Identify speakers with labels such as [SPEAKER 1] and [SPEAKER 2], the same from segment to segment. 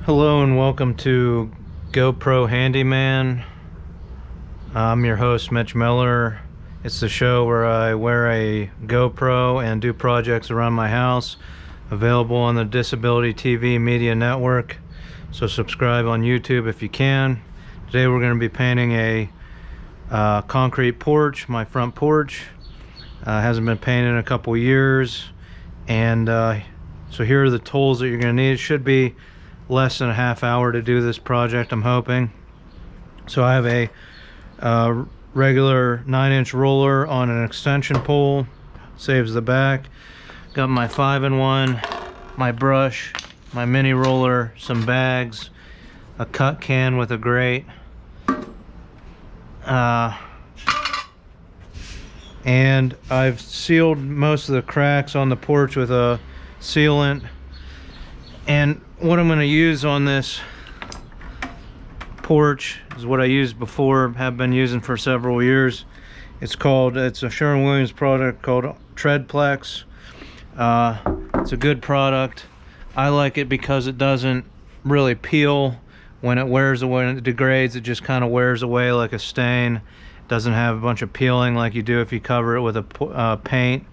[SPEAKER 1] Hello and welcome to GoPro Handyman. I'm your host, Mitch Miller. It's the show where I wear a GoPro and do projects around my house. Available on the Disability TV Media Network. So subscribe on YouTube if you can. Today we're going to be painting a concrete porch, my front porch. Hasn't been painted in a couple years. And so here are the tools that you're going to need. It should be less than a half hour to do this project, I'm hoping. So I have a regular 9-inch roller on an extension pole, saves the back. Got my 5-in-1, my brush, my mini roller, some bags, a cut can with a grate, and I've sealed most of the cracks on the porch with a sealant. And what I'm going to use on this porch is what I used before, have been using for several years. It's a Sherwin-Williams product called Treadplex. It's a good product. I like it because it doesn't really peel when it wears away. When it degrades, it just kind of wears away like a stain. It doesn't have a bunch of peeling like you do if you cover it with a paint.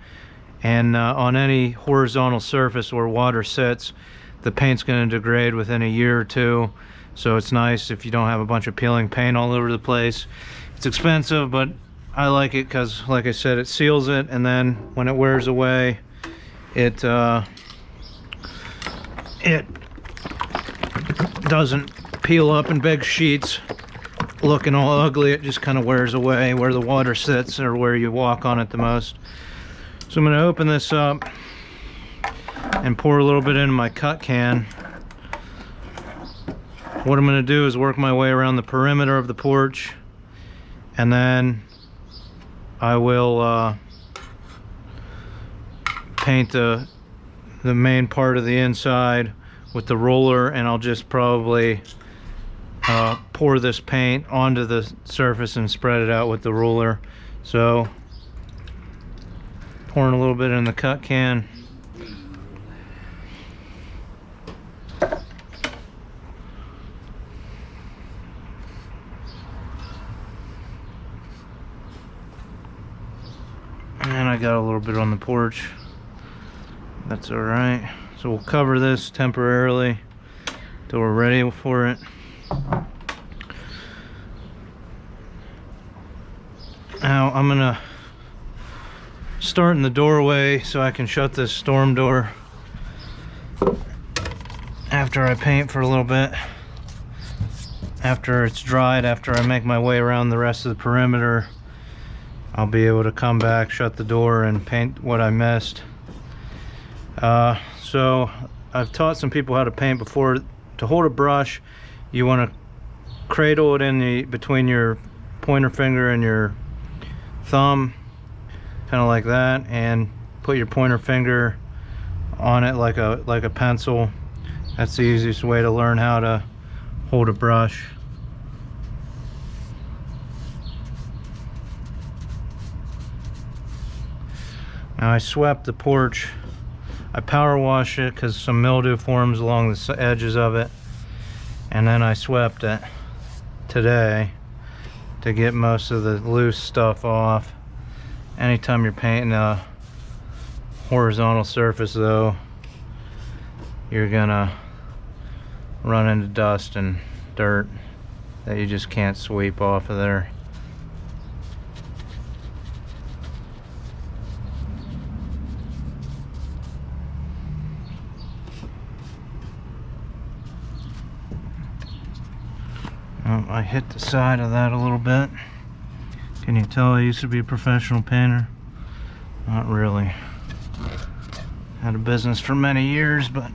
[SPEAKER 1] And on any horizontal surface where water sits, the paint's going to degrade within a year or two. So it's nice if you don't have a bunch of peeling paint all over the place. It's expensive, but I like it because, like I said, it seals it, and then when it wears away, it doesn't peel up in big sheets looking all ugly. It just kind of wears away where the water sits or where you walk on it the most. So I'm going to open this up and pour a little bit into my cut can. What I'm going to do is work my way around the perimeter of the porch, and then I will paint the main part of the inside with the roller, and I'll just probably pour this paint onto the surface and spread it out with the roller. So pouring a little bit in the cut can. And I got a little bit on the porch. That's all right. So we'll cover this temporarily till we're ready for it. Now I'm gonna start in the doorway so I can shut this storm door after I paint for a little bit. After it's dried, after I make my way around the rest of the perimeter, I'll be able to come back, shut the door, and paint what I missed. So I've taught some people how to paint before. To hold a brush, you want to cradle it in between your pointer finger and your thumb, kind of like that, and put your pointer finger on it like a pencil. That's the easiest way to learn how to hold a brush. Now I swept the porch. I power washed it because some mildew forms along the edges of it, and then I swept it today to get most of the loose stuff off. Anytime you're painting a horizontal surface though, you're gonna run into dust and dirt that you just can't sweep off of there. I hit the side of that a little bit. Can you tell I used to be a professional painter? Not really. Had a business for many years, but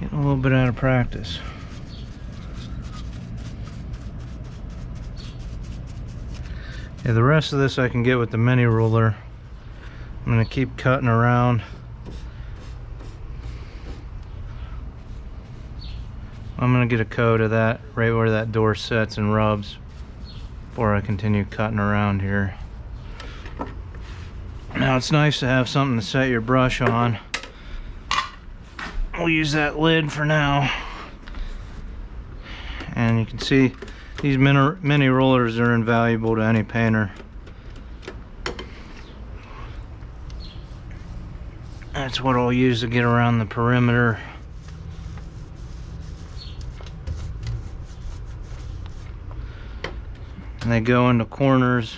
[SPEAKER 1] getting a little bit out of practice. Yeah, the rest of this I can get with the mini ruler. I'm going to keep cutting around. I'm going to get a coat of that right where that door sits and rubs before I continue cutting around here. Now it's nice to have something to set your brush on. we'll use that lid for now. And you can see these mini rollers are invaluable to any painter. That's what I'll use to get around the perimeter. And they go into corners.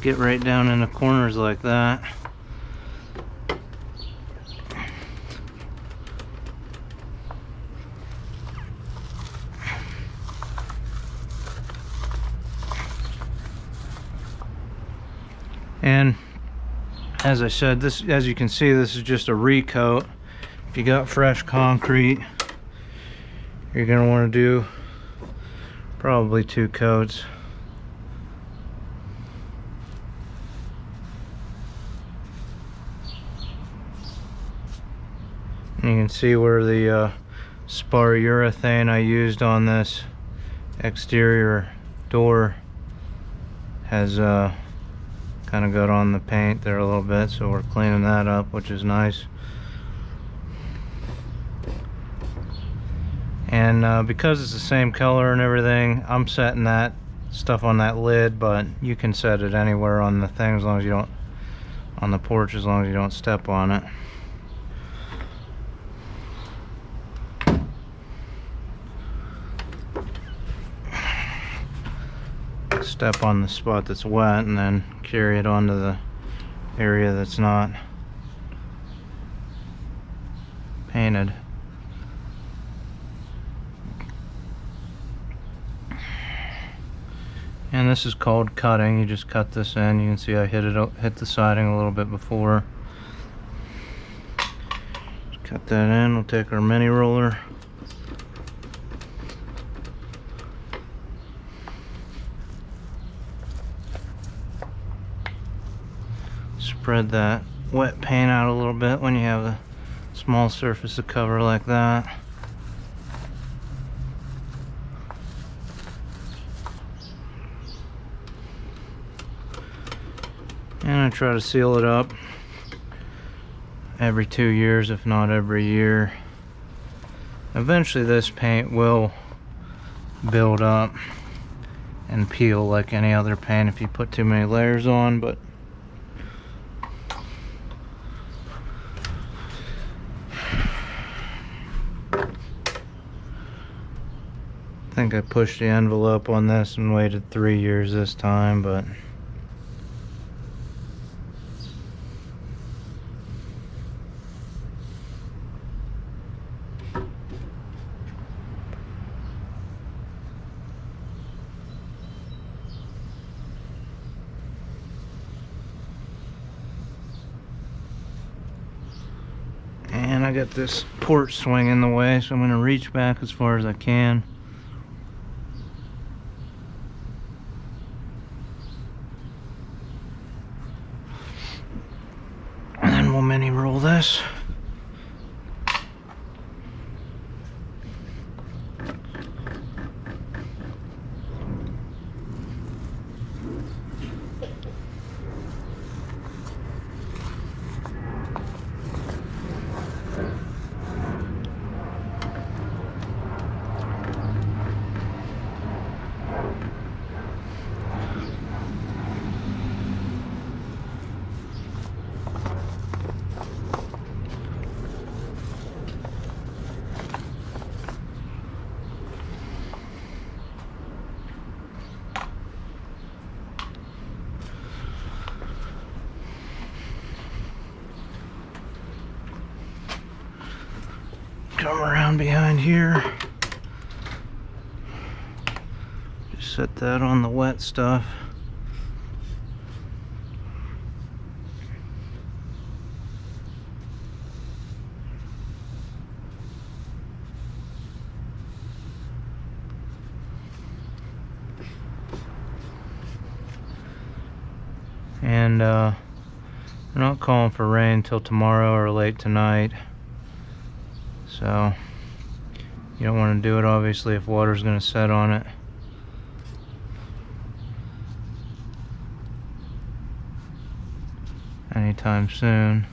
[SPEAKER 1] Get right down in the corners like that. And as I said, this, as you can see, this is just a recoat. If you got fresh concrete, you're going to want to do probably 2 coats. And you can see where the spar urethane I used on this exterior door has kind of got on the paint there a little bit, so we're cleaning that up, which is nice. And because it's the same color and everything, I'm setting that stuff on that lid, but you can set it anywhere on the thing as long as you don't, on the porch, as long as you don't step on it. Step on the spot that's wet and then carry it onto the area that's not painted. And this is called cutting. You just cut this in. You can see I hit the siding a little bit before. Just cut that in. We'll take our mini roller. Spread that wet paint out a little bit when you have a small surface to cover like that. And I try to seal it up every 2 years, if not every year. Eventually this paint will build up and peel like any other paint if you put too many layers on, but I think I pushed the envelope on this and waited 3 years this time, but and I got this porch swing in the way, so I'm going to reach back as far as I can. And then we'll mini roll this. Come around behind here. Just set that on the wet stuff. And we're not calling for rain till tomorrow or late tonight. So You don't want to do it obviously if water's going to set on it. Anytime soon.